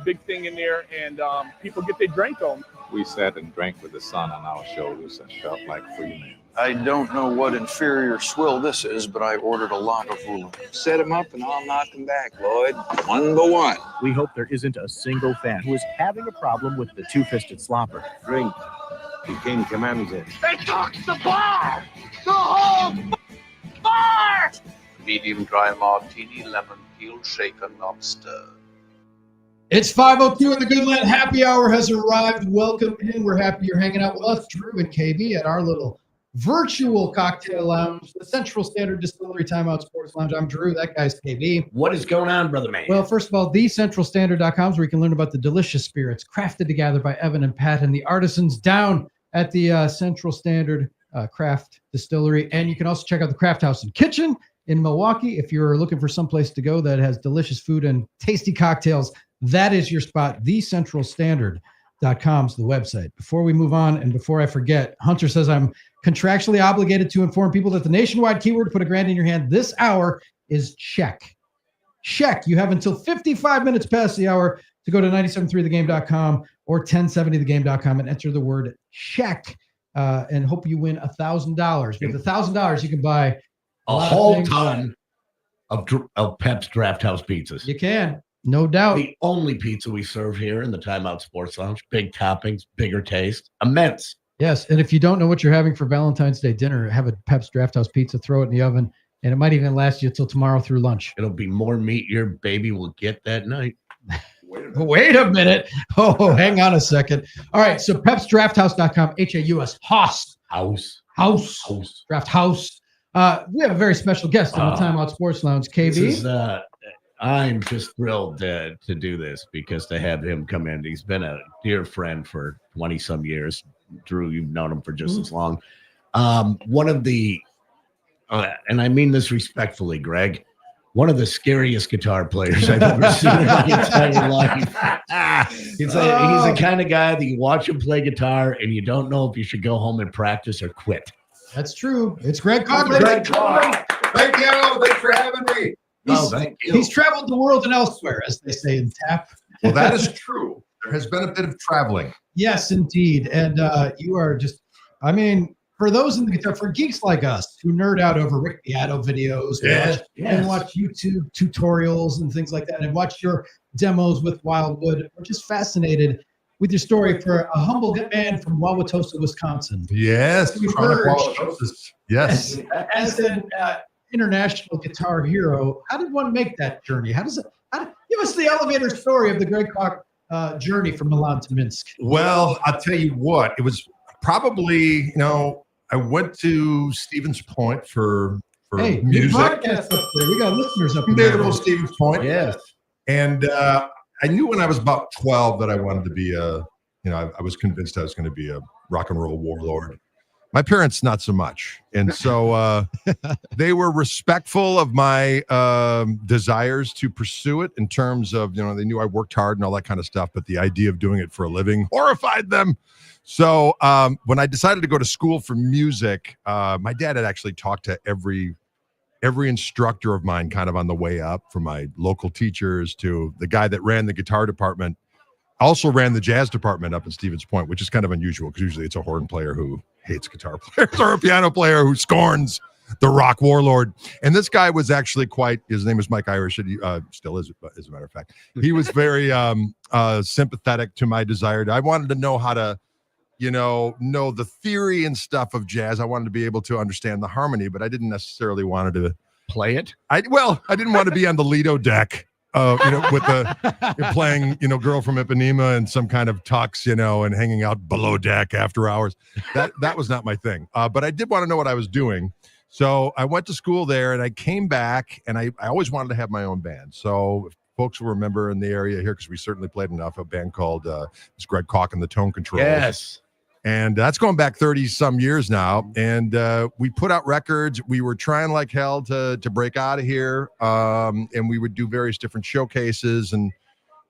big thing in there, and people get their drink on. We sat and drank with the sun on our shoulders and felt like free men. I don't know what inferior swill this is, but I ordered a lot of room. Set him up and I'll knock him back, Lloyd. 1-1. We hope there isn't a single fan who is having a problem with the two-fisted slopper. Drink. The king commands it. They took the bar! The whole bar! Medium dry martini, lemon peel, shaken, not stirred. It's 5:02 and the Goodland Happy Hour has arrived. Welcome in. We're happy you're hanging out with us, Drew and KB, at our little virtual cocktail lounge, the Central Standard Distillery Timeout Sports Lounge. I'm Drew. That guy's KB. What is going on, brother man? Well, first of all, thecentralstandard.com is where you can learn about the delicious spirits crafted together by Evan and Pat and the artisans down at the Central Standard Craft Distillery. And you can also check out the Craft House and Kitchen in Milwaukee. If you're looking for someplace to go that has delicious food and tasty cocktails, that is your spot. thecentralstandard.com is the website. Before we move on and before I forget, Hunter says I'm contractually obligated to inform people that the nationwide keyword to put a grand in your hand this hour is check. Check. You have until 55 minutes past the hour to go to 973thegame.com or 1070thegame.com and enter the word check and hope you win $1,000. With $1,000, you can buy a whole ton of Pep's Draft House pizzas. You can. No doubt. The only pizza we serve here in the Timeout Sports Lounge. Big toppings, bigger taste, immense. Yes, and if you don't know what you're having for Valentine's Day dinner, have a Pep's Draft House pizza, throw it in the oven, and it might even last you till tomorrow through lunch. It'll be more meat your baby will get that night. Wait a minute. Oh, hang on a second. All right, so PepsDraftHouse.com, H-A-U-S, House. Draft House. We have a very special guest on the Timeout Sports Lounge, KB. I'm just thrilled to do this because to have him come in. He's been a dear friend for 20-some years. Drew, you've known him for just as long. One of the, and I mean this respectfully, Greg, one of the scariest guitar players I've ever seen in my entire life. He's the kind of guy that you watch him play guitar and you don't know if you should go home and practice or quit. That's true. It's Greg Koch. Thank you. Thanks for having me. Thank you. He's traveled the world and elsewhere, as they say in TAP. Well, that is true. There has been a bit of traveling. Yes, indeed. And you are just, I mean, for those in the guitar, for geeks like us who nerd out over Rick Beato videos and watch YouTube tutorials and things like that, and watch your demos with Wildwood, we're just fascinated with your story for a humble man from Wauwatosa, Wisconsin. Yes. Yes. As an international guitar hero, how did one make that journey? Give us the elevator story of the Greg Koch journey from Milan to Minsk. Well, I'll tell you what, it was probably, I went to Stevens Point for music. Podcast up there. We got listeners up there. Beautiful Stevens Point. Yes. And I knew when I was about 12 that I wanted to be I was convinced I was going to be a rock and roll warlord. My parents, not so much. And so they were respectful of my desires to pursue it in terms of, they knew I worked hard and all that kind of stuff, but the idea of doing it for a living horrified them. So when I decided to go to school for music, my dad had actually talked to every instructor of mine kind of on the way up, from my local teachers to the guy that ran the guitar department, also ran the jazz department up in Stevens Point, which is kind of unusual because usually it's a horn player who hates guitar players or a piano player who scorns the rock warlord. And this guy was actually his name was Mike Irish, and he still is, as a matter of fact. He was very sympathetic to my desire. I wanted to know how to, know the theory and stuff of jazz. I wanted to be able to understand the harmony, but I didn't necessarily want to play it. I didn't want to be on the Lido deck. With playing, Girl from Ipanema and some kind of tux, and hanging out below deck after hours. That was not my thing. But I did want to know what I was doing. So I went to school there and I came back and I always wanted to have my own band. So if folks will remember in the area here, because we certainly played enough, a band called it's Greg Koch and the Tone Controls. Yes. And that's going back 30 some years now. And we put out records. We were trying like hell to break out of here. And we would do various different showcases. And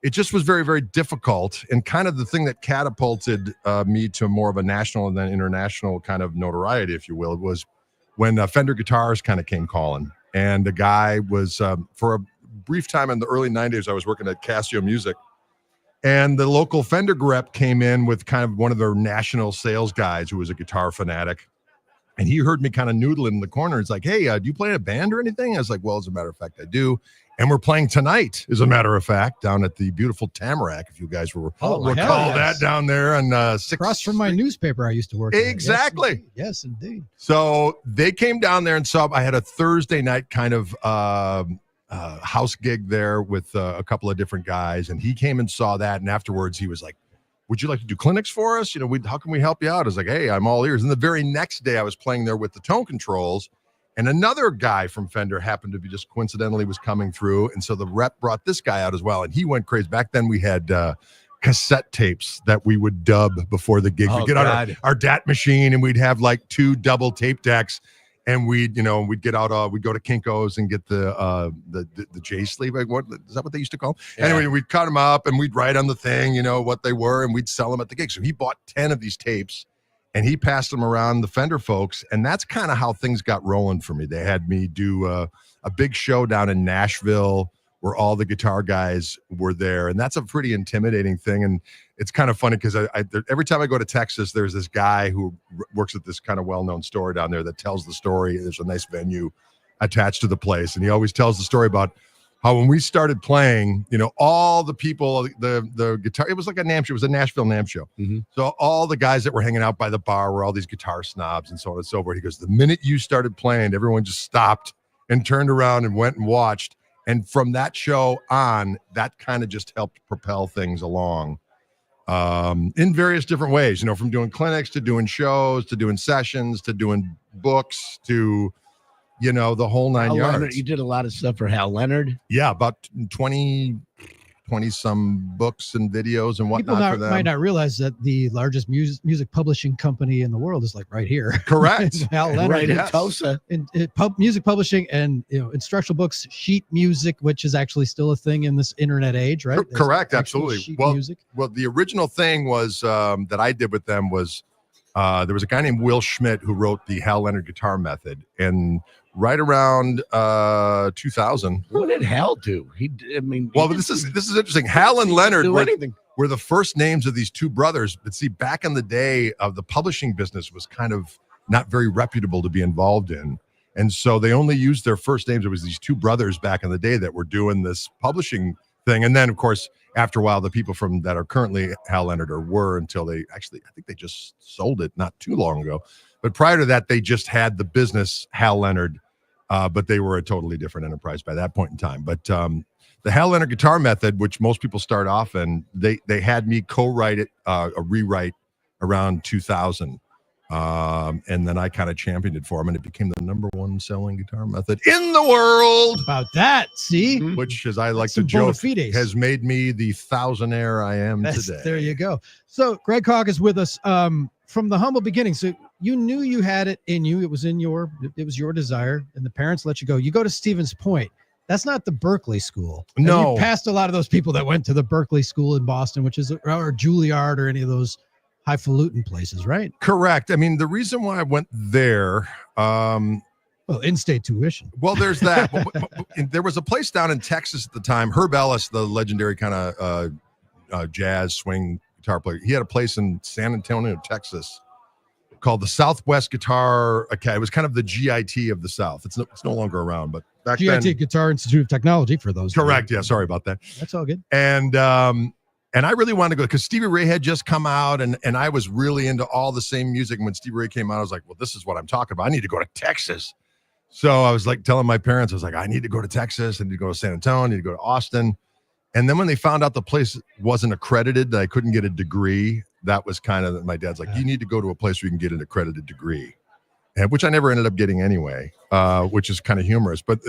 it just was very, very difficult. And kind of the thing that catapulted me to more of a national and then international kind of notoriety, if you will, was when Fender Guitars kind of came calling. And the guy was, for a brief time in the early 90s, I was working at Casio Music. And the local Fender rep came in with kind of one of their national sales guys who was a guitar fanatic. And he heard me kind of noodling in the corner. It's like, hey, do you play in a band or anything? I was like, well, as a matter of fact, I do. And we're playing tonight, as a matter of fact, down at the beautiful Tamarack, if you guys recall that down there on 6th Across from my newspaper I used to work Exactly. at. Yes, indeed. So they came down there and saw, I had a Thursday night kind of house gig there with a couple of different guys. And he came and saw that. And afterwards he was like, would you like to do clinics for us? You know, how can we help you out? I was like, hey, I'm all ears. And the very next day I was playing there with the tone controls. And another guy from Fender happened to be just coincidentally was coming through. And so the rep brought this guy out as well. And he went crazy. Back then we had cassette tapes that we would dub before the gig. We'd get out our DAT machine and we'd have like 2 double tape decks. And we'd get out, we'd go to Kinko's and get the J sleeve. Like, what is that what they used to call them? Yeah. Anyway, we'd cut them up and we'd write on the thing, what they were, and we'd sell them at the gig. So he bought 10 of these tapes and he passed them around the Fender folks. And that's kind of how things got rolling for me. They had me do a big show down in Nashville where all the guitar guys were there. And that's a pretty intimidating thing. And it's kind of funny because every time I go to Texas, there's this guy who works at this kind of well-known store down there that tells the story. There's a nice venue attached to the place. And he always tells the story about how when we started playing, all the people, the guitar, it was like a NAMM show. It was a Nashville NAMM show. Mm-hmm. So all the guys that were hanging out by the bar were all these guitar snobs and so on and so forth. He goes, the minute you started playing, everyone just stopped and turned around and went and watched. And from that show on, that kind of just helped propel things along in various different ways, from doing clinics to doing shows, to doing sessions, to doing books, to, the whole 9 yards. Leonard, you did a lot of stuff for Hal Leonard. Yeah, about 20 some books and videos and whatnot. People for them. might not realize that the largest music publishing company in the world is like right here. Correct. Hal Leonard, right in Tulsa. Music publishing and instructional books, sheet music, which is actually still a thing in this internet age, right? Correct, absolutely. Music. Well, the original thing was that I did with them was there was a guy named Will Schmidt who wrote the Hal Leonard Guitar Method, and right around 2000. What did Hal do? This is interesting. Hal and Leonard were the first names of these two brothers. But see, back in the day, the publishing business was kind of not very reputable to be involved in. And so they only used their first names. It was these two brothers back in the day that were doing this publishing thing. And then, of course, after a while, the people that are currently Hal Leonard were until they actually, I think they just sold it not too long ago. But prior to that, they just had the business Hal Leonard. But they were a totally different enterprise by that point in time. But the Hal Leonard Guitar Method, which most people start off in, they had me co-write it, a rewrite around 2000. And then I kind of championed it for them, and it became the #1 selling guitar method in the world. About that, see? Which, as I like to joke, has made me the thousandaire I am today. There you go. So Greg Koch is with us from the humble beginning. So you knew you had it in you. It was your desire, and the parents let you go. You go to Stevens Point. That's not the Berkeley school. No. You passed a lot of those people that went to the Berkeley school in Boston, which is, or Juilliard or any of those highfalutin places, right? Correct. I mean, the reason why I went there, in-state tuition. Well, there's that. There was a place down in Texas at the time. Herb Ellis, the legendary kind of jazz swing guitar player, he had a place in San Antonio, Texas, called the Southwest Guitar Academy. It was kind of the GIT of the South. It's no longer around, but back GIT, then, Guitar Institute of Technology, for those. Correct. Yeah, sorry about that. That's all good. And I really wanted to go because Stevie Ray had just come out, and I was really into all the same music. And when Stevie Ray came out, I was like, well, this is what I'm talking about. I need to go to Texas. So I was like telling my parents, I was like, I need to go to Texas. I need to go to San Antonio. I need to go to Austin. And then when they found out the place wasn't accredited, that I couldn't get a degree, that was kind of, my dad's like, you need to go to a place where you can get an accredited degree, and which I never ended up getting anyway, which is kind of humorous. But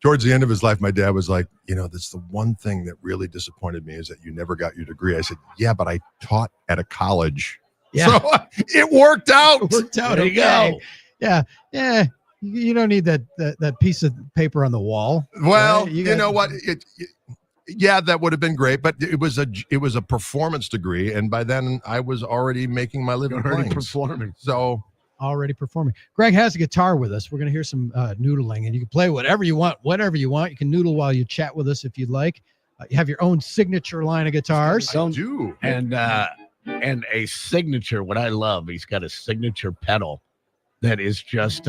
towards the end of his life, my dad was like, that's the one thing that really disappointed me is that you never got your degree. I said, yeah, but I taught at a college. Yeah. So it worked out. It worked out. There you go. Yeah. Yeah. You don't need that piece of paper on the wall. Well, right? You know what? Yeah, that would have been great, but it was a performance degree, and by then I was already making my living performing. So already performing. Greg has a guitar with us. We're going to hear some noodling, and you can play whatever you want, You can noodle while you chat with us if you'd like. You have your own signature line of guitars. I do. And a signature. What I love, he's got a signature pedal that is just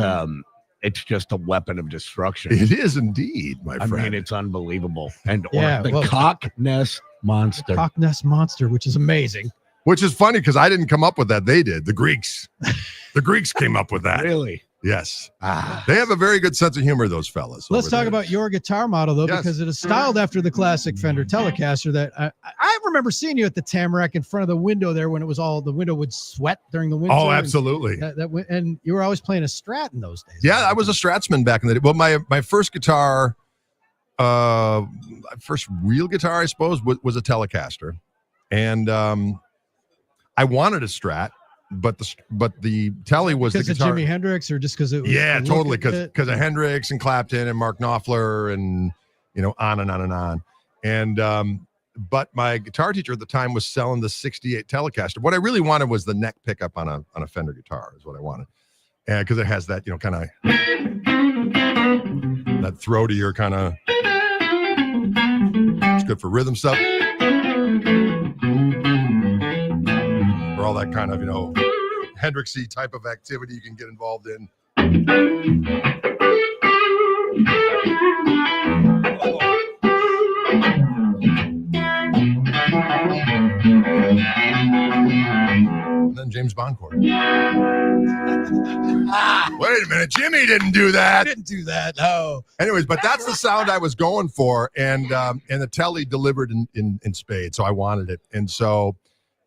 it's just a weapon of destruction. It is indeed, my friend. I mean, it's unbelievable. And Yeah, the Koch Ness Monster. Koch Ness Monster, which is amazing. Which is funny because I didn't come up with that. They did. The Greeks. The Greeks came up with that. Really? Yes. They have a very good sense of humor, those fellas. Let's talk there. about your guitar model, though, Yes. because it is styled after the classic Fender Telecaster that I remember seeing you at the Tamarack in front of the window there when it was all the window would sweat during the winter. Oh, absolutely. And you were always playing a Strat in those days. Yeah, I was a Stratsman back in the day. Well, my first guitar, first real guitar, I suppose, was a Telecaster. And I wanted a Strat. But the Telly was the because of guitar. Jimi Hendrix, or just because it was Yeah, the totally. look of it? Because of Hendrix and Clapton and Mark Knopfler and on and on and on. And but my guitar teacher at the time was selling the '68 Telecaster. What I really wanted was the neck pickup on a Fender guitar is what I wanted, and because it has that kind of that throatier kind of. It's good for rhythm stuff. Or all that kind of, Hendrixy type of activity you can get involved in. And then James Bond chord. Wait a minute, Jimmy didn't do that. I didn't do that. No. Anyways, but that's the sound I was going for, and the Telly delivered in spades, so I wanted it, and so.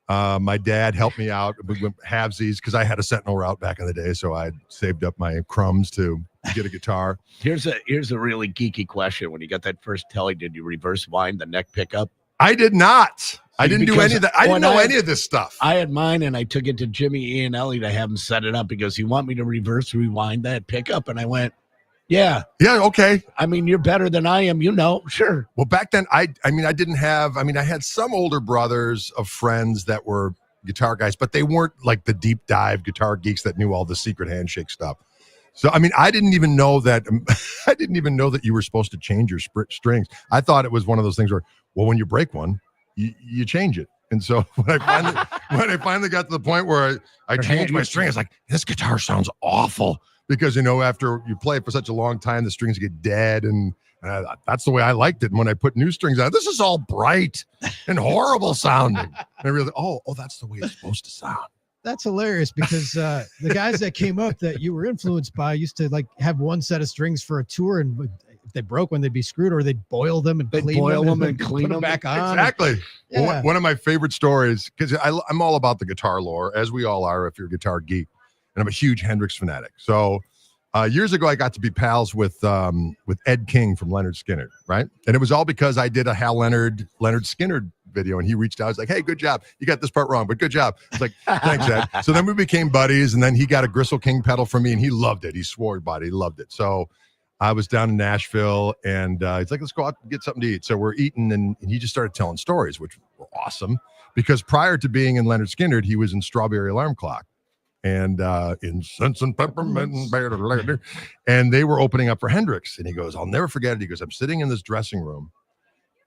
My dad helped me out with halvesies because I had a Sentinel route back in the day, so I saved up my crumbs to get a guitar. Here's a really geeky question. When you got that first Telly, did you reverse wind the neck pickup? I did not. I didn't do any of that. I didn't know any of this stuff. I had mine, and I took it to Jimmy E and Ellie to have them set it up. He goes, "You want me to reverse rewind that pickup?" And I went, "Yeah, okay. I mean, you're better than I am, sure." Well, back then, I didn't have. I had some older brothers of friends that were guitar guys, but they weren't like the deep dive guitar geeks that knew all the secret handshake stuff. So, I didn't even know that. I didn't even know that you were supposed to change your strings. I thought it was one of those things where, well, when you break one, you change it. And so when I finally got to the point where I changed my string, it's like, this guitar sounds awful. Because, after you play it for such a long time, the strings get dead. And that's the way I liked it. And when I put new strings on, this is all bright and horrible sounding. And I realized, oh, that's the way it's supposed to sound. That's hilarious because the guys that came up that you were influenced by used to have one set of strings for a tour. And if they broke one, they'd be screwed, or they'd boil them and clean them and clean them back on. Exactly. Yeah. Well, one of my favorite stories, because I'm all about the guitar lore, as we all are if you're a guitar geek. And I'm a huge Hendrix fanatic. So years ago, I got to be pals with Ed King from Leonard Skinner, right? And it was all because I did a Hal Leonard Skinner video, and he reached out. I was like, "Hey, good job. You got this part wrong, but good job." It's like, "Thanks, Ed." So then we became buddies, and then he got a Gristle King pedal from me, and he loved it. He swore about it. He loved it. So I was down in Nashville, and he's like, "Let's go out and get something to eat." So we're eating, and he just started telling stories, which were awesome, because prior to being in Leonard Skinner, he was in Strawberry Alarm Clock. And incense and peppermint, and they were opening up for Hendrix. And he goes, "I'll never forget it." He goes, "I'm sitting in this dressing room,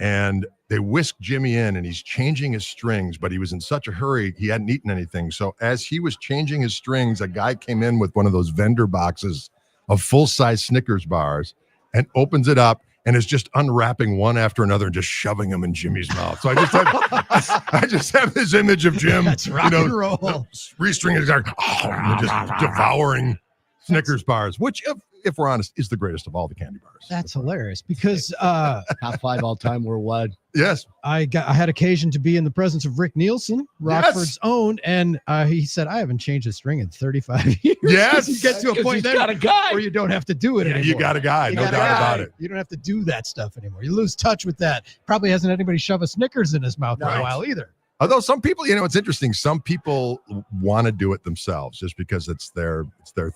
and they whisked Jimmy in, and he's changing his strings, but he was in such a hurry, he hadn't eaten anything. So as he was changing his strings, a guy came in with one of those vendor boxes of full-size Snickers bars and opens it up, and is just unwrapping one after another and just shoving them in Jimmy's mouth." So I just have this image of Jim, That's rock and roll. restringing his guitar, and just devouring Snickers bars, which, if we're honest, is the greatest of all the candy bars. That's hilarious because Top 5 all time worldwide. Yes. I had occasion to be in the presence of Rick Nielsen, Rockford's own, and he said, "I haven't changed a string in 35 years." Yes. You get to a point then got a guy where you don't have to do it anymore. You got a guy, no doubt about it. You don't have to do that stuff anymore. You lose touch with that. Probably hasn't anybody shove a Snickers in his mouth for a while either. Although some people, it's interesting. Some people want to do it themselves just because it's their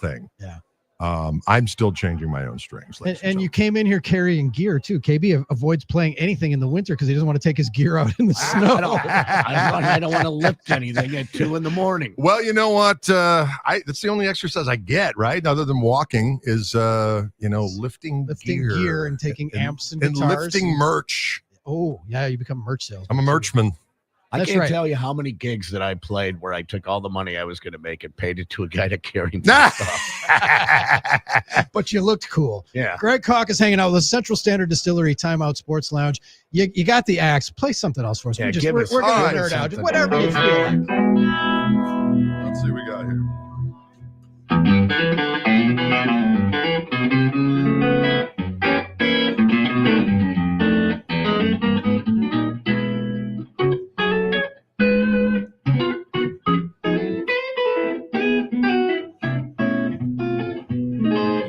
thing. Yeah. I'm still changing my own strings. And you came in here carrying gear too. KB avoids playing anything in the winter because he doesn't want to take his gear out in the snow. I don't want to lift anything at 2 a.m. Well, you know what? That's the only exercise I get, right? Other than walking is, lifting gear and taking amps and guitars. lifting merch Oh, yeah, you become merch salesman. I'm a merchman. I That's can't right. tell you how many gigs that I played where I took all the money I was going to make and paid it to a guy to carry me stuff. But you looked cool. Yeah. Greg Koch is hanging out with us, Central Standard Distillery Timeout Sports Lounge. You got the axe. Play something else for us. Yeah, we're give us- going to all right, nerd out. something. Whatever you feel like. Let's see what we got here.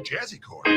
Jazzy chord.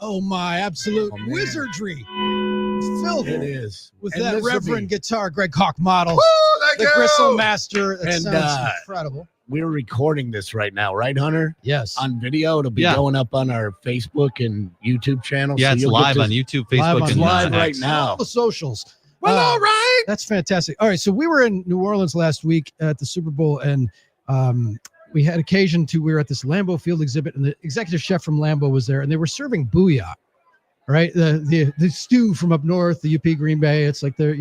Oh, my absolute Oh, man. wizardry. Filled It is. with And that this will Reverend be- guitar, Greg Koch model. Woo, thank The you. Gristle Master. That And, sounds incredible. We're recording this right now, right, Hunter? Yes. On video. It'll be Yeah. going up on our Facebook and YouTube channel. Yeah, so it's you'll get live to- on YouTube, Live Facebook, on and live right X. now. All the socials. Well, Uh, all right. That's fantastic. All right, so we were in New Orleans last week at the Super Bowl, and we had occasion to. We were at this Lambeau Field exhibit, and the executive chef from Lambeau was there, and they were serving booyah, right? The stew from up north, the UP Green Bay. It's like they're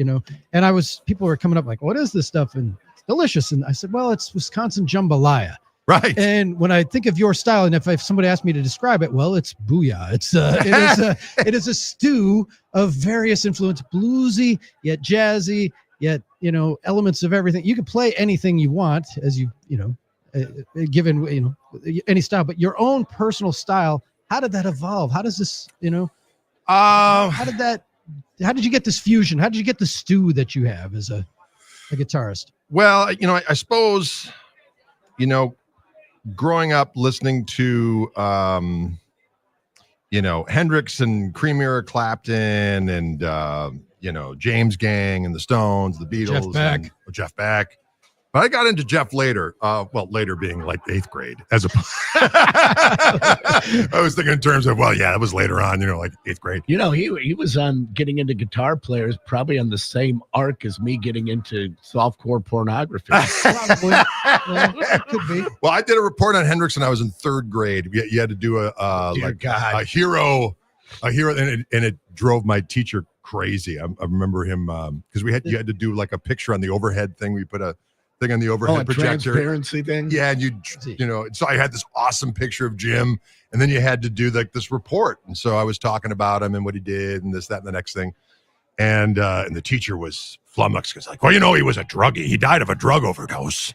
and people were coming up like, "What is this stuff?" And it's delicious. And I said, "Well, it's Wisconsin jambalaya." Right. And when I think of your style, and if somebody asked me to describe it, well, it's booyah. It is a stew of various influence, bluesy yet jazzy, yet elements of everything. You can play anything you want, as given any style, but your own personal style. How did that evolve? How does this how did you get this fusion? How did you get the stew that you have as a guitarist? Well, I suppose, growing up listening to, Hendrix and Cream, Eric Clapton and, James Gang and the Stones, the Beatles, Jeff Beck. But I got into Jeff later. Later being like 8th grade, as a. I was thinking in terms of, that was later on, like 8th grade. He was on getting into guitar players, probably on the same arc as me getting into softcore pornography. Probably. Yeah, could be. Well, I did a report on Hendrix when I was in 3rd grade. You had to do a hero, and it drove my teacher crazy. I remember him because you had to do like a picture on the overhead thing. We put a thing on the overhead projector. Transparency thing. Yeah, and so I had this awesome picture of Jim, and then you had to do like this report. And so I was talking about him and what he did and this, that, and the next thing. And the teacher was flummoxed because he was a druggie. He died of a drug overdose.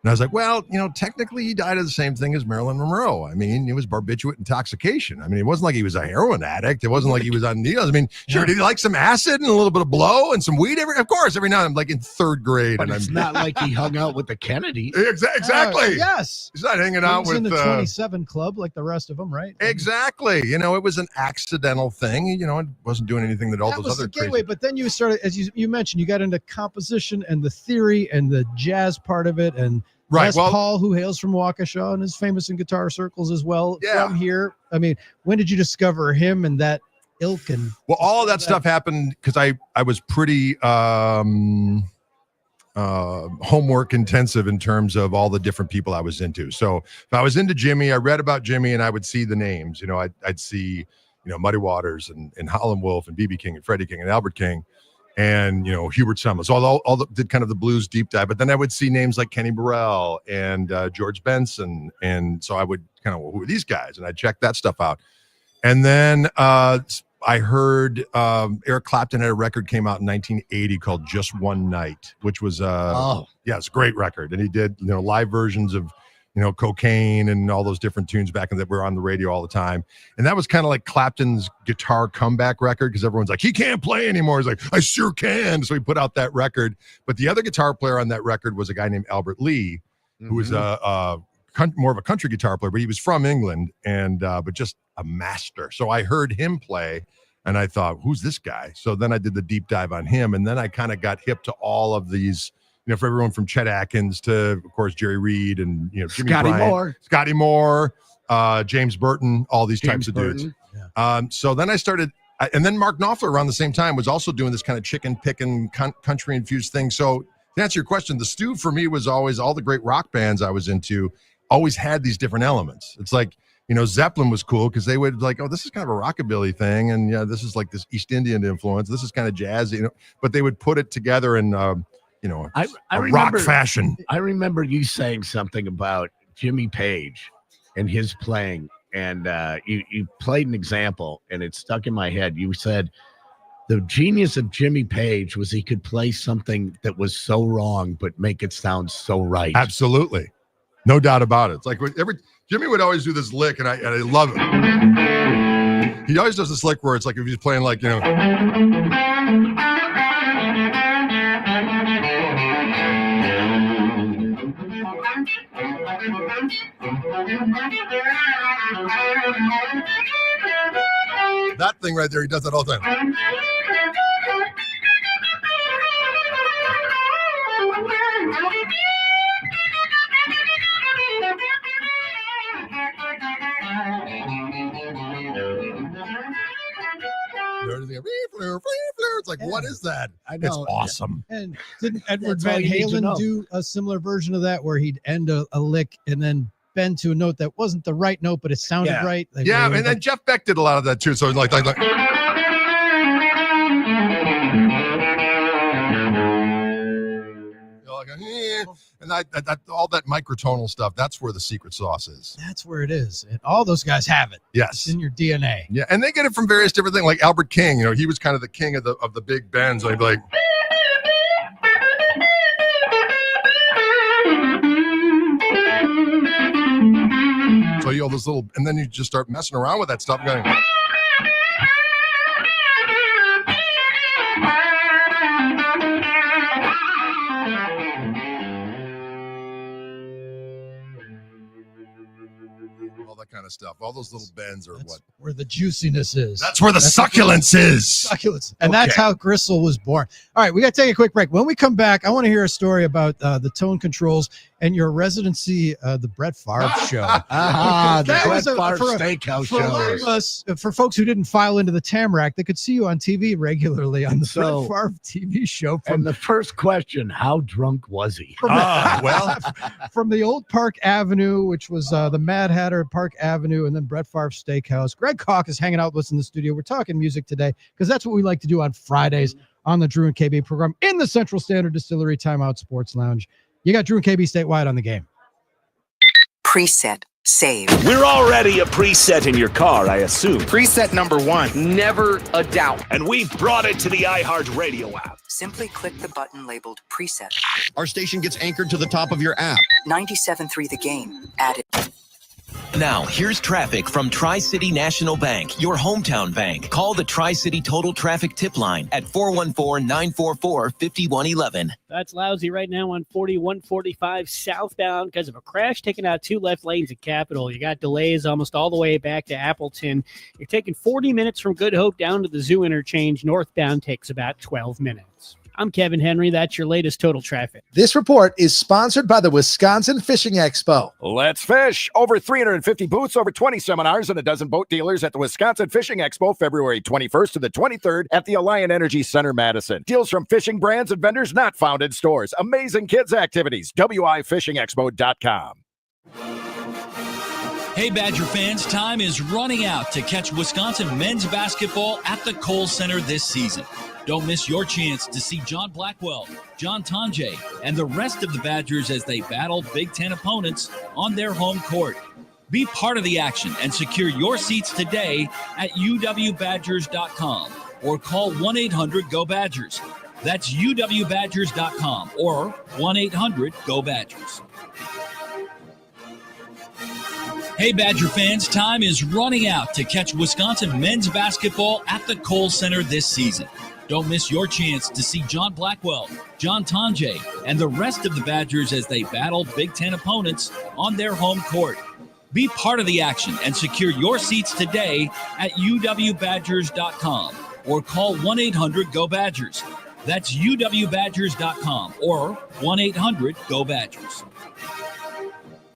And I was like, well, technically he died of the same thing as Marilyn Monroe. I mean, it was barbiturate intoxication. I mean, it wasn't like he was a heroin addict. It wasn't like he was on needles. I mean, sure, did he like some acid and a little bit of blow and some weed? Of course, every now and then, I'm like in third grade. But and it's not like he hung out with the Kennedys. Exactly. Yes. He's not hanging out with in the 27 club like the rest of them, right? Exactly. It was an accidental thing. It wasn't doing anything that all those other gateway. crazy. But then you started, as you mentioned, you got into composition and the theory and the jazz part of it, and Right. Les Well, Paul, who hails from Waukesha and is famous in guitar circles as well. Yeah. From here, I mean, when did you discover him and that ilk? And well, all of that stuff happened because I was pretty homework intensive in terms of all the different people I was into. So if I was into Jimmy, I read about Jimmy and I would see the names. I'd see Muddy Waters and Howlin' Wolf and B.B. King and Freddie King and Albert King. And Hubert Sumlin. So all did kind of the blues deep dive, but then I would see names like Kenny Burrell and George Benson, and so I would kind of, well, who are these guys? And I'd check that stuff out. And then I heard Eric Clapton had a record came out in 1980 called "Just One Night," which was it's a great record, and he did live versions of Cocaine and all those different tunes back in that were on the radio all the time. And that was kind of like Clapton's guitar comeback record because everyone's like, he can't play anymore. He's like, I sure can. So he put out that record. But the other guitar player on that record was a guy named Albert Lee, who was more of a country guitar player, but he was from England and but just a master. So I heard him play and I thought, who's this guy? So then I did the deep dive on him. And then I kind of got hip to all of these, for everyone from Chet Atkins to, of course, Jerry Reed and, Jimmy Scotty Moore, James Burton, all these types of dudes. Yeah. So then I started, and then Mark Knopfler around the same time was also doing this kind of chicken picking country infused thing. So to answer your question, the stew for me was always all the great rock bands I was into always had these different elements. It's like, Zeppelin was cool because they would like, oh, this is kind of a rockabilly thing. And this is like this East Indian influence. This is kind of jazzy, but they would put it together in, I remember, rock fashion. I remember you saying something about Jimmy Page and his playing, and you played an example, and it stuck in my head. You said the genius of Jimmy Page was he could play something that was so wrong but make it sound so right. Absolutely, no doubt about it. It's like Jimmy would always do this lick, and I love it. He always does this lick where it's like if he's playing like that thing right there, he does that all the time. It's like, what is that? I know. It's awesome. And didn't Edward That's all Van you need to know. Halen do a similar version of that where he'd end a lick and then bend to a note that wasn't the right note, but it sounded right? Like, yeah, and then Jeff Beck did a lot of that too. So like and that all that microtonal stuff, that's where the secret sauce is. That's where it is. And all those guys have it. Yes. It's in your DNA. Yeah, and they get it from various different things. Like Albert King, he was kind of the king of the big bends. I'd be like, so you all this little, and then you just start messing around with that stuff, going. All that kind of stuff. All those little bends are That's what where the juiciness is. That's where the succulence is. Succulence. And that's how Gristle was born. All right, we got to take a quick break. When we come back, I want to hear a story about the tone controls and your residency, the Brett Favre show. The That Brett was Favre Steakhouse for a lot of show. us, for folks who didn't file into the Tamarack, they could see you on TV regularly on the So- Brett Favre TV show And the first question, how drunk was he? from the old Park Avenue, which was the Mad Hatter Park Avenue, and then Brett Favre Steakhouse. Greg Koch is hanging out with us in the studio. We're talking music today because that's what we like to do on Fridays on the Drew and KB program in the Central Standard Distillery Timeout Sports Lounge. You got Drew and KB statewide on the game. Preset. Save. We're already a preset in your car, I assume. Preset number 1, never a doubt. And we've brought it to the iHeartRadio app. Simply click the button labeled Preset. Our station gets anchored to the top of your app. 97.3 The Game. Added. Now, here's traffic from Tri-City National Bank, your hometown bank. Call the Tri-City Total Traffic Tip Line at 414-944-5111. That's lousy right now on 4145 southbound because of a crash taking out 2 left lanes at Capitol. You got delays almost all the way back to Appleton. You're taking 40 minutes from Good Hope down to the Zoo interchange. Northbound takes about 12 minutes. I'm Kevin Henry. That's your latest total traffic. This report is sponsored by the Wisconsin Fishing Expo. Let's fish. Over 350 booths, over 20 seminars, and a dozen boat dealers at the Wisconsin Fishing Expo, February 21st to the 23rd at the Alliant Energy Center, Madison. Deals from fishing brands and vendors not found in stores. Amazing kids activities. WIFishingExpo.com. Hey, Badger fans, time is running out to catch Wisconsin men's basketball at the Kohl Center this season. Don't miss your chance to see John Blackwell, John Tonje, and the rest of the Badgers as they battle Big Ten opponents on their home court. Be part of the action and secure your seats today at uwbadgers.com or call 1-800-GO-BADGERS. That's uwbadgers.com or 1-800-GO-BADGERS. Hey, Badger fans, time is running out to catch Wisconsin men's basketball at the Kohl Center this season. Don't miss your chance to see John Blackwell, John Tonje, and the rest of the Badgers as they battle Big Ten opponents on their home court. Be part of the action and secure your seats today at uwbadgers.com or call 1-800-GO-BADGERS. That's uwbadgers.com or 1-800-GO-BADGERS.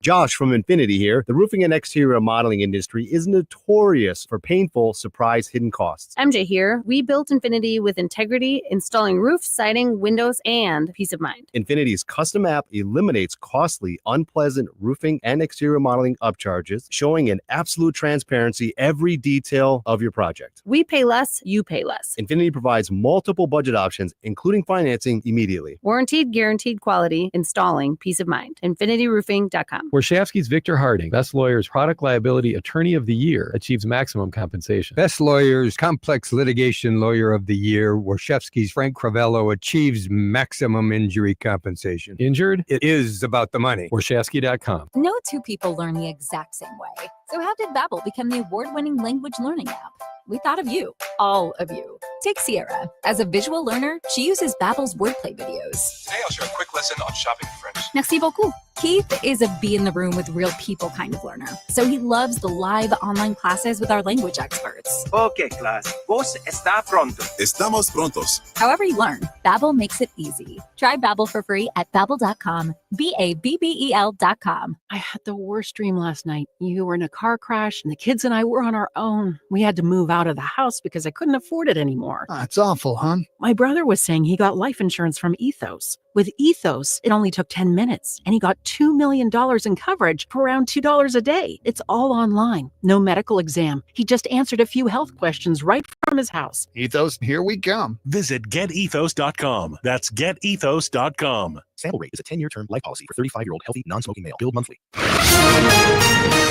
Josh from Infinity here. The roofing and exterior modeling industry is notorious for painful, surprise hidden costs. MJ here. We built Infinity with integrity, installing roof, siding, windows, and peace of mind. Infinity's custom app eliminates costly, unpleasant roofing and exterior modeling upcharges, showing in absolute transparency every detail of your project. We pay less, you pay less. Infinity provides multiple budget options, including financing immediately. Warranted, guaranteed quality, installing peace of mind. InfinityRoofing.com. Warshawski's Victor Harding, Best Lawyers Product Liability Attorney of the Year, achieves maximum compensation. Best Lawyers Complex Litigation Lawyer of the Year, Warshawski's Frank Cravello achieves maximum injury compensation. Injured? It is about the money. Warshawski.com. No two people learn the exact same way. So how did Babbel become the award-winning language learning app? We thought of you, all of you. Take Sierra. As a visual learner, she uses Babbel's wordplay videos. Today I'll share a quick lesson on shopping French. Merci beaucoup. Keith is a be in the room with real people kind of learner. So he loves the live online classes with our language experts. Okay, class. Vos está pronto. Estamos prontos. However you learn, Babbel makes it easy. Try Babbel for free at Babbel.com. Babbel.com. I had the worst dream last night. You were in a car crash and the kids and I were on our own. We had to move out of the house because I couldn't afford it anymore. It's awful, huh? My brother was saying he got life insurance from Ethos. With Ethos, it only took 10 minutes, and he got $2 million in coverage for around $2 a day. It's all online. No medical exam. He just answered a few health questions right from his house. Ethos, here we come. Visit getethos.com. That's getethos.com. Sample rate is a 10-year term life policy for 35-year-old healthy, non-smoking male. Billed monthly.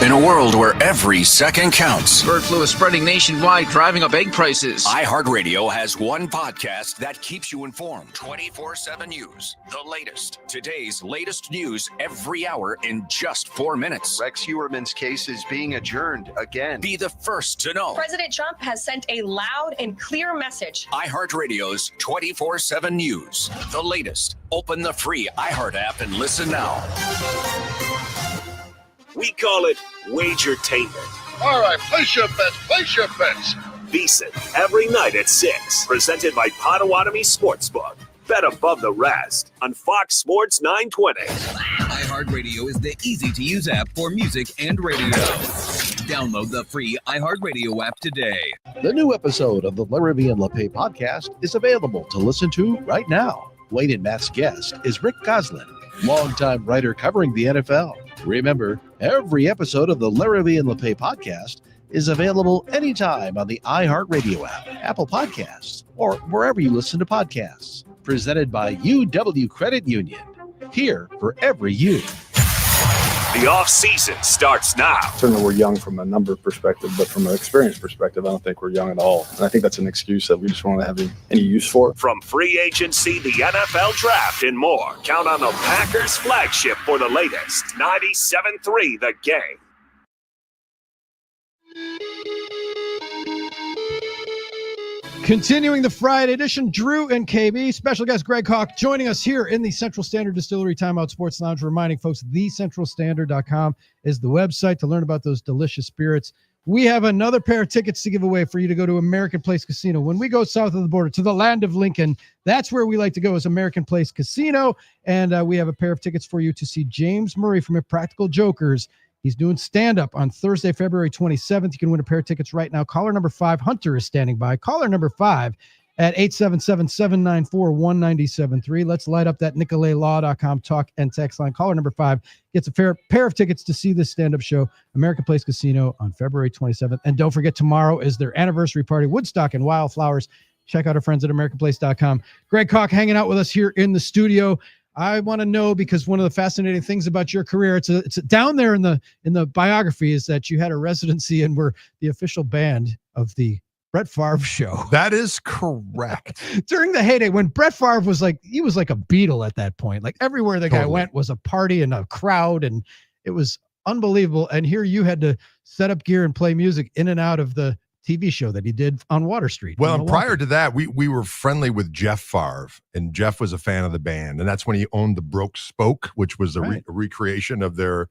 In a world where every second counts, Bird flu is spreading nationwide, driving up egg prices. iHeartRadio has one podcast that keeps you informed. 24/7 News, the latest. Today's latest news every hour in just 4 minutes. Rex Heuermann's case is being adjourned again. Be the first to know. President Trump has sent a loud and clear message. iHeartRadio's 24/7 News, the latest. Open the free iHeart app and listen now. We call it Wagertainment. All right, place your bets. VSiN, every night at 6. Presented by Potawatomi Sportsbook. Bet above the rest on Fox Sports 920. iHeartRadio is the easy-to-use app for music and radio. Download the free iHeartRadio app today. The new episode of the Larrabee and LePay podcast is available to listen to right now. Wayne and Matt's guest is Rick Goslin, longtime writer covering the NFL. Remember, every episode of the Larrabee and LePay podcast is available anytime on the iHeartRadio app, Apple Podcasts, or wherever you listen to podcasts. Presented by UW Credit Union. Here for every you. The off-season starts now. Certainly we're young from a number perspective, but from an experience perspective, I don't think we're young at all. And I think that's an excuse that we just won't have any use for. From free agency, the NFL draft, and more, count on the Packers flagship for the latest. 97.3 The Game. Continuing the Friday edition, Drew and KB, special guest Greg Koch joining us here in the Central Standard Distillery Timeout Sports Lounge, reminding folks thecentralstandard.com is the website to learn about those delicious spirits. We have another pair of tickets to give away for you to go to American Place Casino. When we go south of the border to the land of Lincoln, that's where we like to go, is American Place Casino. And we have a pair of tickets for you to see James Murray from Impractical Jokers. He's doing stand-up on Thursday, February 27th. You can win a pair of tickets right now. Caller number 5, Hunter, is standing by. Caller number 5 at 877-794-1973. Let's light up that NicoletLaw.com talk and text line. Caller number 5 gets a pair of tickets to see this stand-up show, American Place Casino, on February 27th. And don't forget, tomorrow is their anniversary party, Woodstock and Wildflowers. Check out our friends at AmericanPlace.com. Greg Koch hanging out with us here in the studio. I want to know, because one of the fascinating things about your career, it's down there in the biography, is that you had a residency and were the official band of the Brett Favre show. That is correct. During the heyday when Brett Favre was like a Beatle at that point. Like everywhere the guy went was a party and a crowd, and it was unbelievable. And here you had to set up gear and play music in and out of the TV show that he did on Water Street. Well, and prior to that, we were friendly with Jeff Favre, and Jeff was a fan of the band, and that's when he owned the Broke Spoke, which was a recreation of their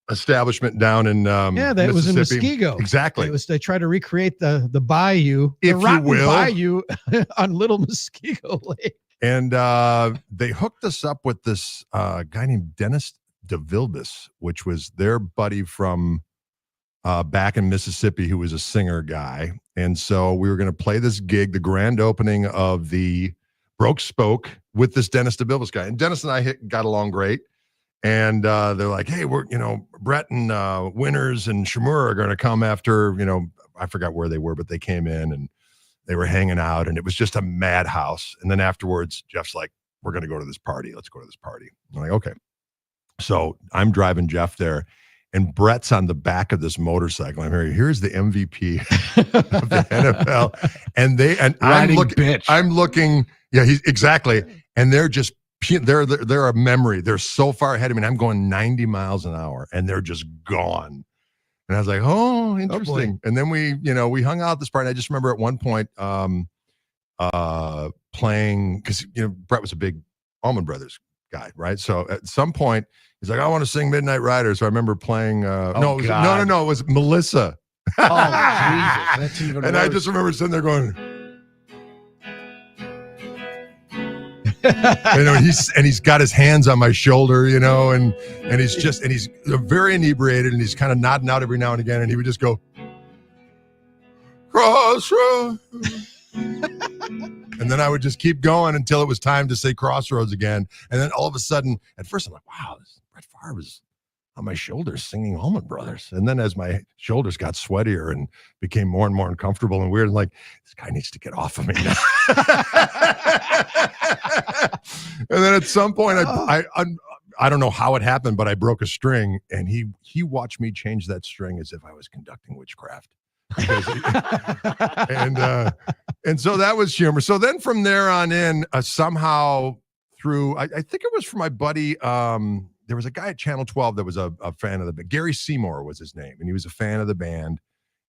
establishment down in that was in Muskego. Exactly. They tried to recreate the bayou, if the rotten you will, bayou on Little Muskego Lake. And they hooked us up with this guy named Dennis DeVilbiss, which was their buddy from back in Mississippi, who was a singer guy. And so we were going to play this gig, the grand opening of the Broke Spoke, with this Dennis DeVilbiss guy. And Dennis and I got along great. And they're like, hey, Brett and Winters and Shamur are going to come after, I forgot where they were, but they came in and they were hanging out, and it was just a madhouse. And then afterwards, Jeff's like, we're going to go to this party. Let's go to this party. I'm like, okay. So I'm driving Jeff there, and Brett's on the back of this motorcycle. I'm here's the MVP of the NFL. And I'm looking, he's exactly. And they're just, they're a memory. They're so far ahead of me. I'm going 90 miles an hour, and they're just gone. And I was like, oh, interesting. And then we hung out at this party. I just remember at one point playing, because, Brett was a big Allman Brothers guy, right? So at some point, he's like, I want to sing Midnight Rider. So I remember playing, it was Melissa. Oh, Jesus. That's even worse. I just remember sitting there going, he's got his hands on my shoulder, and he's very inebriated, and he's kind of nodding out every now and again, and he would just go, Crossroads. And then I would just keep going until it was time to say Crossroads again. And then all of a sudden, at first I'm like, wow, this Brett Favre was on my shoulders singing Allman Brothers. And then as my shoulders got sweatier and became more and more uncomfortable and weird, I'm like, this guy needs to get off of me now. And then at some point, I don't know how it happened, but I broke a string, and he watched me change that string as if I was conducting witchcraft. And so that was humor. So then from there on in, somehow through, I think it was for my buddy, there was a guy at Channel 12 that was a fan of the band. Gary Seymour was his name, and he was a fan of the band.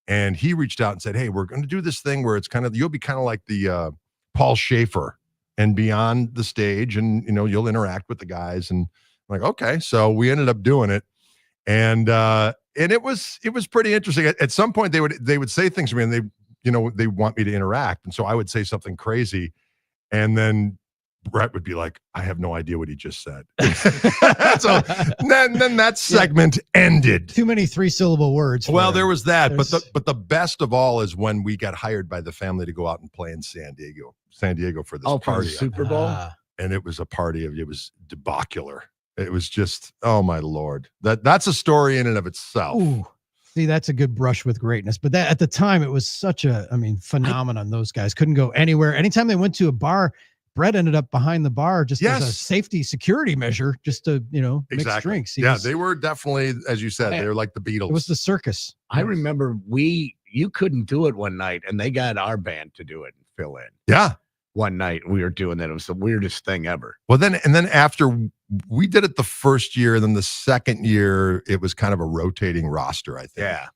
And he reached out and said, hey, we're going to do this thing where it's you'll be kind of like the Paul Schaefer and be on the stage, and, you'll interact with the guys. And I'm like, okay. So we ended up doing it. And it was pretty interesting. At some point they would say things to me, and they want me to interact. And so I would say something crazy, and then Brett would be like, I have no idea what he just said. So then that segment ended. Too many 3-syllable words. Well, there was that, but the best of all is when we got hired by the family to go out and play in San Diego for this party. For the Super Bowl. And it was a party it was debacular. It was just, oh my Lord. That's a story in and of itself. Ooh. See, that's a good brush with greatness. But that at the time, it was such a, phenomenon. Those guys couldn't go anywhere. Anytime they went to a bar, Brett ended up behind the bar just as a Yes. safety security measure, just to, mix drinks. They were definitely, as you said, they were like the Beatles. It was the circus. I remember you couldn't do it one night, and they got our band to do it and fill in. Yeah. One night we were doing that. It was the weirdest thing ever. Well, then after we did it the first year, and then the second year, it was kind of a rotating roster, I think. Yeah.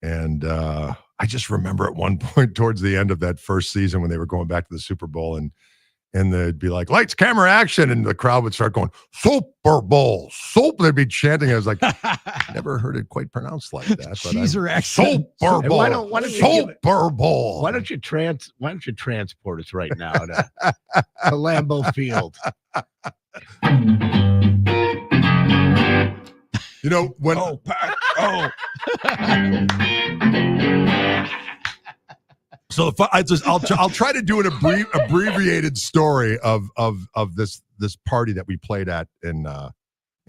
And I just remember at one point towards the end of that first season when they were going back to the Super Bowl and they'd be like, lights, camera, action. And the crowd would start going, Super Bowl, soap. They'd be chanting. I was like, never heard it quite pronounced like that. But Cheeser accent. Super Bowl. Why don't you Super Bowl. Why don't you transport us right now to Lambeau Field? When So I'll try to do an abbreviated story of this party that we played at in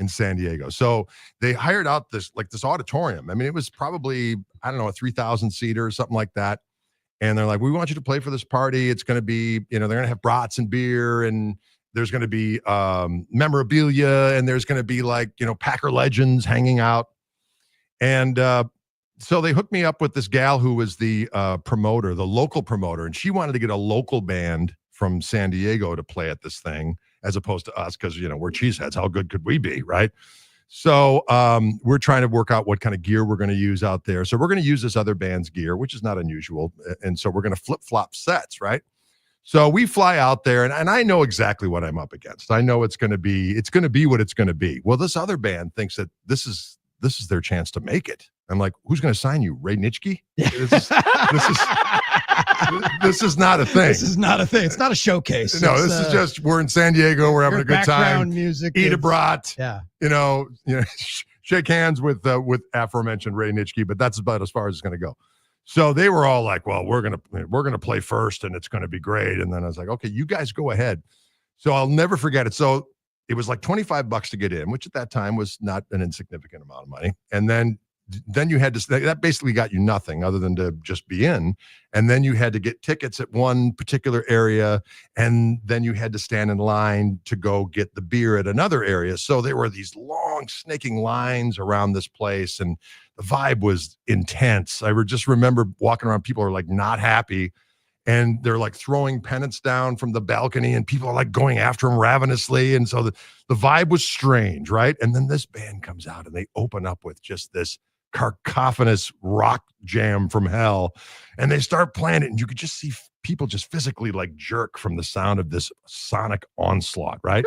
San Diego. So they hired out this auditorium. I mean, it was probably, I don't know, a 3,000 seater or something like that. And they're like, we want you to play for this party. It's going to be, they're going to have brats and beer, and there's going to be memorabilia, and there's going to be Packer legends hanging out. And so they hooked me up with this gal who was the promoter, the local promoter, and she wanted to get a local band from San Diego to play at this thing, as opposed to us, because we're cheeseheads. How good could we be, right? So we're trying to work out what kind of gear we're going to use out there. So we're going to use this other band's gear, which is not unusual, and so we're going to flip-flop sets, right? So we fly out there, and I know exactly what I'm up against. I know it's going to be what it's going to be. Well, this other band thinks that this is their chance to make it. I'm like, who's going to sign you? Ray Nitschke? This is not a thing. This is not a thing. It's not a showcase. No, this is just, we're in San Diego. We're having a good time. Background music. Eat a brat. Yeah. Shake hands with aforementioned Ray Nitschke, but that's about as far as it's going to go. So they were all like, well, we're going to play first, and it's going to be great. And then I was like, okay, you guys go ahead. So I'll never forget it. So it was like $25 to get in, which at that time was not an insignificant amount of money. And then you had to, that basically got you nothing other than to just be in. And then you had to get tickets at one particular area. And then you had to stand in line to go get the beer at another area. So there were these long snaking lines around this place, and the vibe was intense. I just remember walking around, people are like not happy, and they're like throwing pennants down from the balcony, and people are like going after them ravenously. And so the vibe was strange, right? And then this band comes out, and they open up with just this cacophonous rock jam from hell, and they start playing it, and you could just see people just physically like jerk from the sound of this sonic onslaught, right?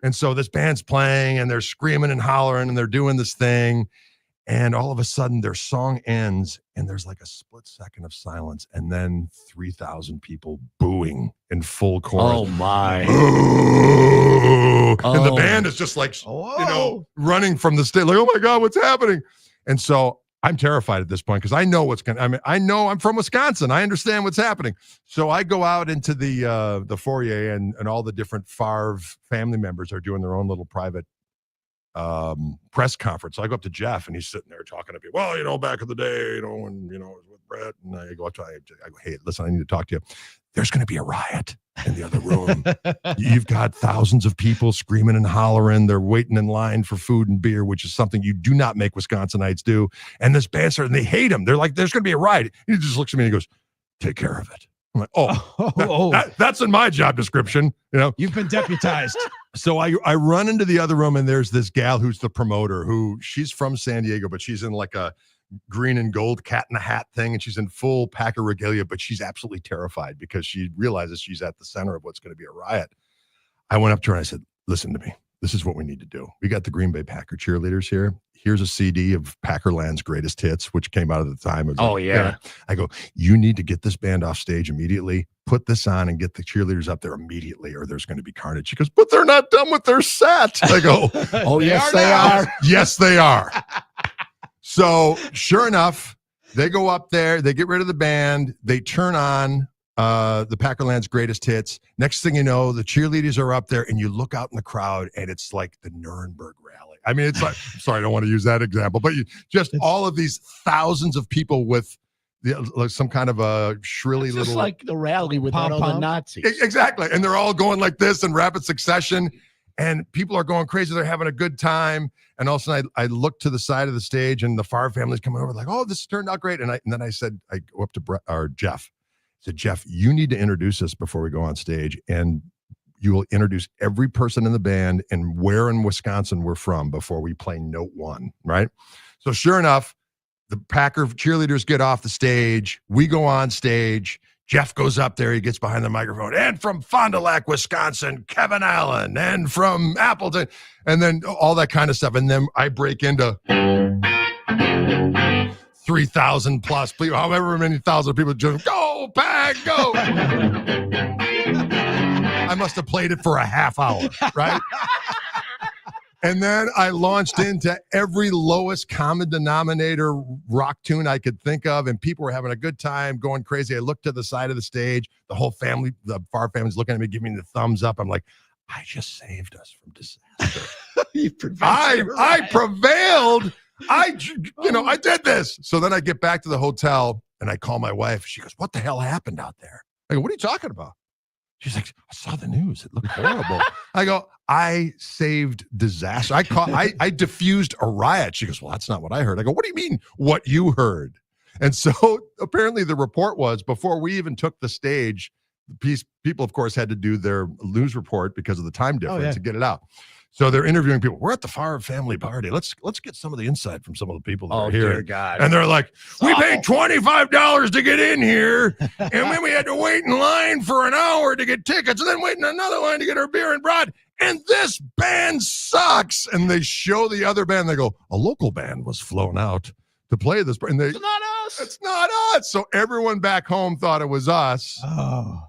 And so this band's playing, and they're screaming and hollering, and they're doing this thing, and all of a sudden their song ends, and there's like a split second of silence, and then 3,000 people booing in full chorus. Oh my. And the band is just like, running from the stage, like, oh my God, what's happening? And so I'm terrified at this point, because I know I know I'm from Wisconsin. I understand what's happening. So I go out into the foyer, and all the different Favre family members are doing their own little private press conference. So I go up to Jeff, and he's sitting there talking to me. Well, back in the day, when, I was with Brett, and I go, hey, listen, I need to talk to you. There's going to be a riot in the other room. You've got thousands of people screaming and hollering. They're waiting in line for food and beer, which is something you do not make Wisconsinites do. And this band started, and they hate him. They're like, there's going to be a riot. He just looks at me and he goes, take care of it. I'm like, that's in my job description. You've been deputized. So I run into the other room, and there's this gal who's the promoter, who she's from San Diego, but she's in like a green and gold cat in a hat thing, and she's in full Packer regalia, but she's absolutely terrified because she realizes she's at the center of what's going to be a riot. I went up to her and I said, listen to me. This is what we need to do. We got the Green Bay Packer cheerleaders here. Here's a CD of Packerland's greatest hits, which came out at the time. I go, you need to get this band off stage immediately. Put this on and get the cheerleaders up there immediately, or there's going to be carnage. She goes, but they're not done with their set. I go, oh, yes, they are. Yes, they are. So sure enough, they go up there, they get rid of the band, they turn on the Packerland's greatest hits. Next thing you know, the cheerleaders are up there, and you look out in the crowd, and it's like the Nuremberg rally. I mean, it's like, sorry, I don't want to use that example, but all of these thousands of people with like some kind of a shrilly It's little, just like the rally without all the Nazis. Exactly. And they're all going like this in rapid succession. And people are going crazy. They're having a good time. And all of a sudden, I look to the side of the stage, and the Favre family's coming over like, oh, this turned out great. And then I said, I go up to Jeff. I said, Jeff, you need to introduce us before we go on stage. And you will introduce every person in the band and where in Wisconsin we're from before we play note one, right? So sure enough, the Packer cheerleaders get off the stage. We go on stage. Jeff goes up there. He gets behind the microphone. And from Fond du Lac, Wisconsin, Kevin Allen. And from Appleton. And then all that kind of stuff. And then I break into 3,000 plus people, however many thousand people just go, Pack, go. I must have played it for a half hour, right? And then I launched into every lowest common denominator rock tune I could think of, and people were having a good time, going crazy. I looked to the side of the stage. The whole family, the Favre family's looking at me, giving me the thumbs up. I'm like, I just saved us from disaster. I prevailed. I did this. So then I get back to the hotel, and I call my wife. She goes, what the hell happened out there? I go, what are you talking about? She's like, I saw the news. It looked horrible. I go, I saved disaster. I diffused a riot. She goes, well, that's not what I heard. I go, what do you mean what you heard? And so apparently the report was, before we even took the stage, people, of course, had to do their news report because of the time difference to get it out. So they're interviewing people. We're at the Favre family party. Let's get some of the insight from some of the people that are here. Dear God. And they're like, we paid $25 to get in here, and then we had to wait in line for an hour to get tickets, and then wait in another line to get our beer and bread. And this band sucks. And they show the other band. They go, a local band was flown out to play this. And It's not us. It's not us. So everyone back home thought it was us. Oh.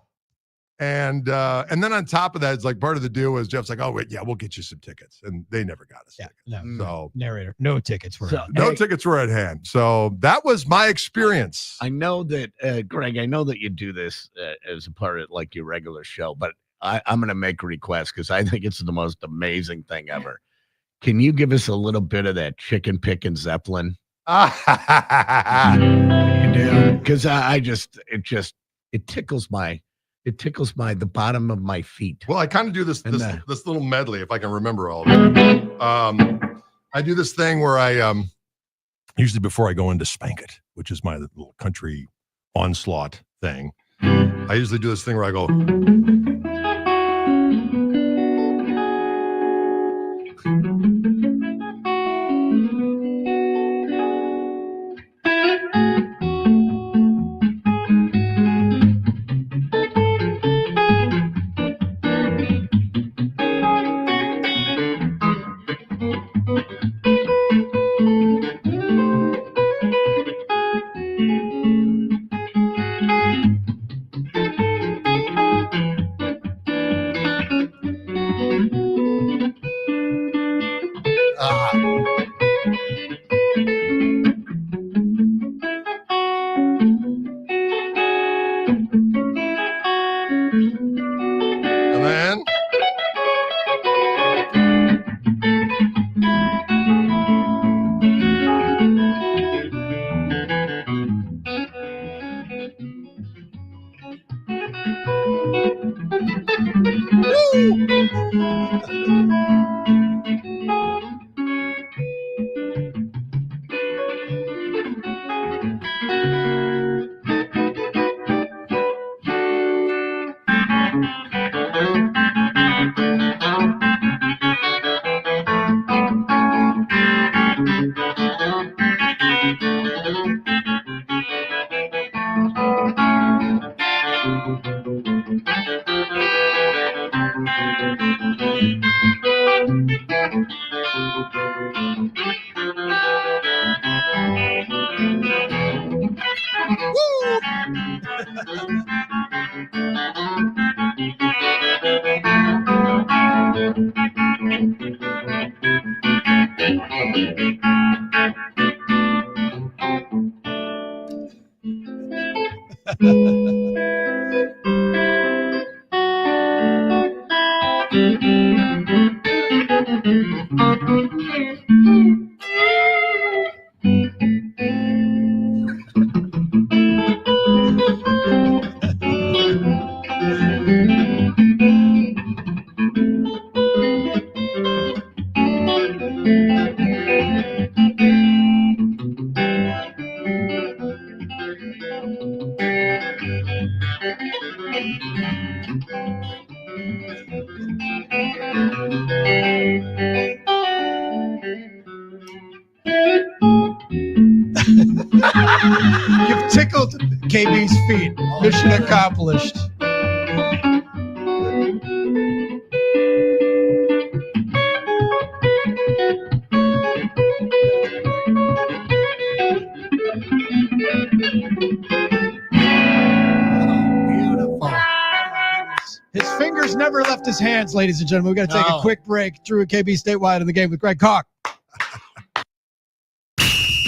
And then on top of that, it's like part of the deal was Jeff's like, oh, wait, yeah, we'll get you some tickets. And they never got us tickets. No, so narrator, no tickets were tickets were at hand. So that was my experience. I know that, Greg, I know that you do this as a part of like your regular show, but I'm going to make a request because I think it's the most amazing thing ever. Can you give us a little bit of that chicken picking Zeppelin? Because it tickles the bottom of my feet. Well, I kind of do this little medley, if I can remember all of it. I do this thing where I usually before I go into Spank It, which is my little country onslaught thing, I usually do this thing where I go. You've tickled KB's feet. Mission accomplished. His fingers never left his hands, ladies and gentlemen. We've got to take a quick break. Drew and KB statewide in the game with Greg Koch.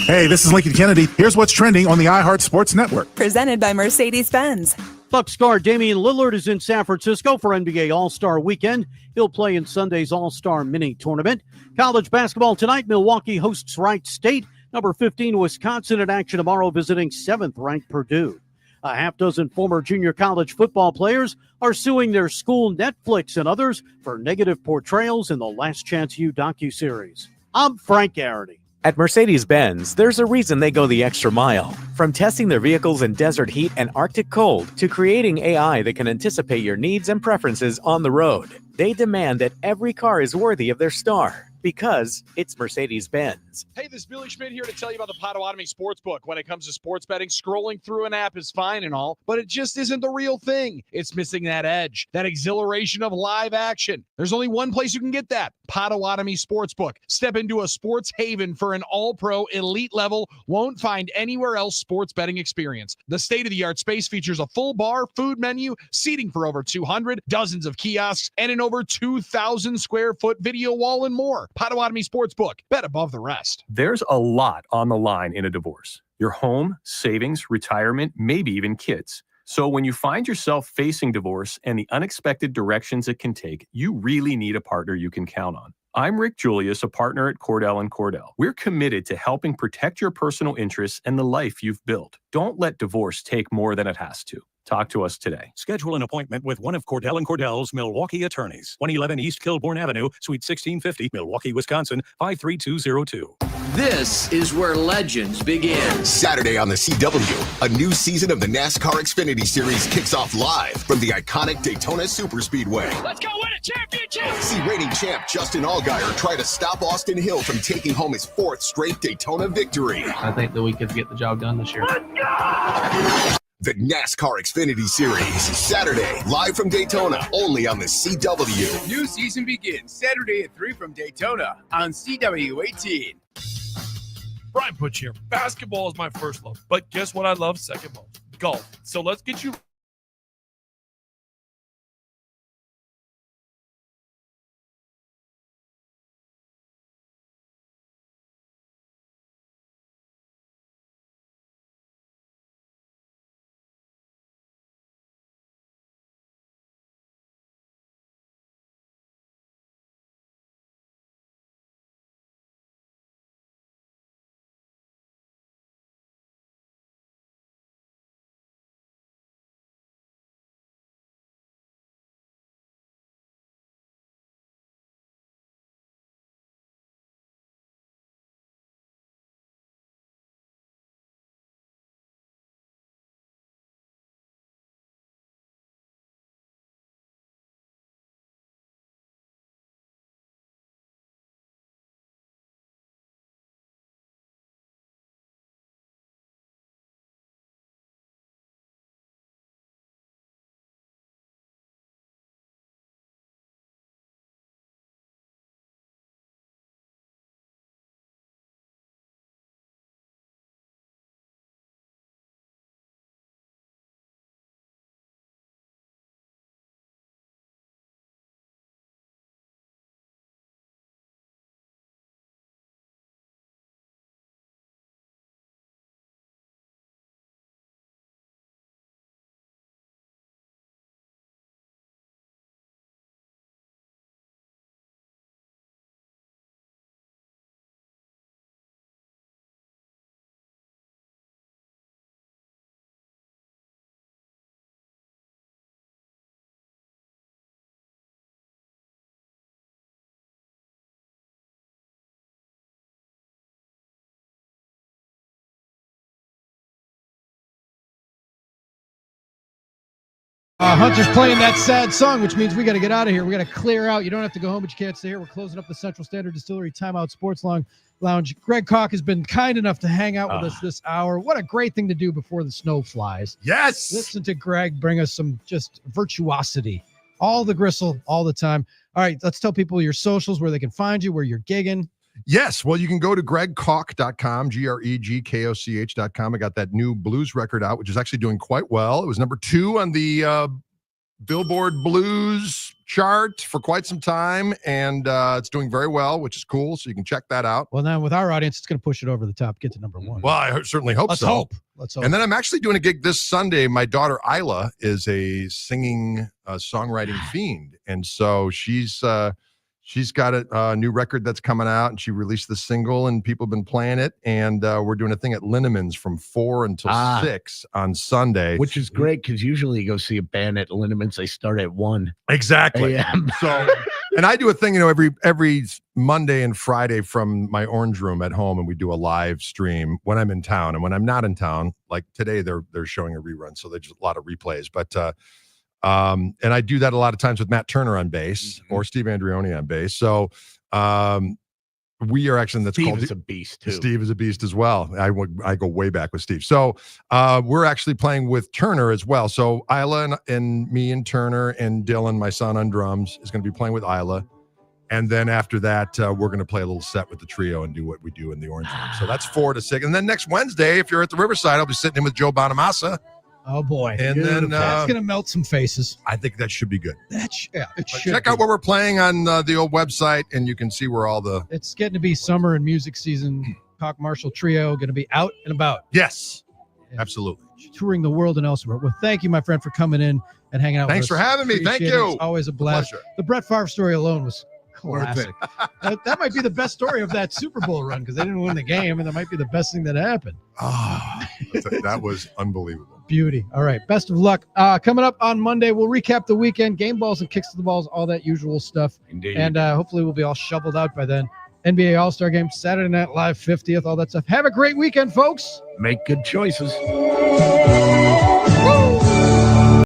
Hey, this is Lincoln Kennedy. Here's what's trending on the iHeart Sports Network. Presented by Mercedes-Benz. Buck star Damian Lillard is in San Francisco for NBA All-Star Weekend. He'll play in Sunday's All-Star Mini Tournament. College basketball tonight, Milwaukee hosts Wright State. Number 15, Wisconsin in action tomorrow, visiting 7th-ranked Purdue. A half dozen former junior college football players are suing their school, Netflix, and others for negative portrayals in the Last Chance U docuseries. I'm Frank Garrity. At Mercedes-Benz, there's a reason they go the extra mile. From testing their vehicles in desert heat and Arctic cold to creating AI that can anticipate your needs and preferences on the road, they demand that every car is worthy of their star. Because it's Mercedes-Benz. Hey, this is Billy Schmidt here to tell you about the Potawatomi Sportsbook. When it comes to sports betting, scrolling through an app is fine and all, but it just isn't the real thing. It's missing that edge, that exhilaration of live action. There's only one place you can get that, Potawatomi Sportsbook. Step into a sports haven for an all-pro, elite level, won't find anywhere else sports betting experience. The state-of-the-art space features a full bar, food menu, seating for over 200, dozens of kiosks, and an over 2,000 square foot video wall and more. Potawatomi Sportsbook. Bet above the rest. There's a lot on the line in a divorce. Your home, savings, retirement, maybe even kids. So when you find yourself facing divorce and the unexpected directions it can take, you really need a partner you can count on. I'm Rick Julius, a partner at Cordell & Cordell. We're committed to helping protect your personal interests and the life you've built. Don't let divorce take more than it has to. Talk to us today. Schedule an appointment with one of Cordell & Cordell's Milwaukee attorneys. 111 East Kilbourne Avenue, Suite 1650, Milwaukee, Wisconsin, 53202. This is where legends begin. Saturday on the CW, a new season of the NASCAR Xfinity Series kicks off live from the iconic Daytona Superspeedway. Let's go win a championship! See reigning champ Justin Allgaier try to stop Austin Hill from taking home his 4th straight Daytona victory. I think that we could get the job done this year. Let's go! The NASCAR Xfinity Series, Saturday, live from Daytona, only on the CW. New season begins Saturday at 3 from Daytona on CW18. Brian Butch here. Basketball is my first love, but guess what I love second most? Golf. So let's get you Hunter's playing that sad song, which means we got to get out of here. We got to clear out. You don't have to go home, but you can't stay here. We're closing up the Central Standard Distillery Timeout Sports Lounge. Greg Koch has been kind enough to hang out with us this hour. What a great thing to do before the snow flies. Yes. Listen to Greg bring us some just virtuosity. All the gristle, all the time. All right, let's tell people your socials, where they can find you, where you're gigging. Yes. Well, you can go to gregkoch.com, GREGKOCH.com. I got that new blues record out, which is actually doing quite well. It was number 2 on the Billboard Blues chart for quite some time, and it's doing very well, which is cool. So you can check that out. Well, now with our audience, it's going to push it over the top, get to number 1. Well, I certainly hope so. Let's hope. And then I'm actually doing a gig this Sunday. My daughter Isla is a singing, songwriting fiend, and so she's got a new record that's coming out, and she released the single, and people have been playing it. And we're doing a thing at Linneman's from 4 until 6 on Sunday. Which is great, because usually you go see a band at Linneman's, they start at 1 Exactly. a.m. So, and I do a thing, every Monday and Friday from my Orange Room at home, and we do a live stream when I'm in town. And when I'm not in town, like today, they're showing a rerun, so there's a lot of replays. But and I do that a lot of times with Matt Turner on bass or Steve Andreoni on bass. So we are actually, Steve is a beast too. Steve is a beast as well. I go way back with Steve. So we're actually playing with Turner as well. So Isla and me and Turner and Dylan, my son on drums, is going to be playing with Isla. And then after that, we're going to play a little set with the trio and do what we do in the Orange Room. So that's 4 to 6. And then next Wednesday, if you're at the Riverside, I'll be sitting in with Joe Bonamassa. Oh boy. And then that's going to melt some faces. I think that should be good. It should. Check out where we're playing on the old website, and you can see where all the... It's getting to be summer and music season. Koch Marshall Trio going to be out and about. Yes, absolutely. Touring the world and elsewhere. Well, thank you, my friend, for coming in and hanging out Thanks with us. for having me. Thank Appreciate you. it. It's always a blast. Pleasure. The Brett Favre story alone was classic. Worth that might be the best story of that Super Bowl run, because they didn't win the game, and that might be the best thing that happened. That was unbelievable. Beauty. All right. Best of luck. Coming up on Monday, we'll recap the weekend, game balls and kicks to the balls, all that usual stuff. Indeed. And hopefully we'll be all shoveled out by then. NBA All-Star Game, Saturday Night Live, 50th, all that stuff. Have a great weekend, folks. Make good choices.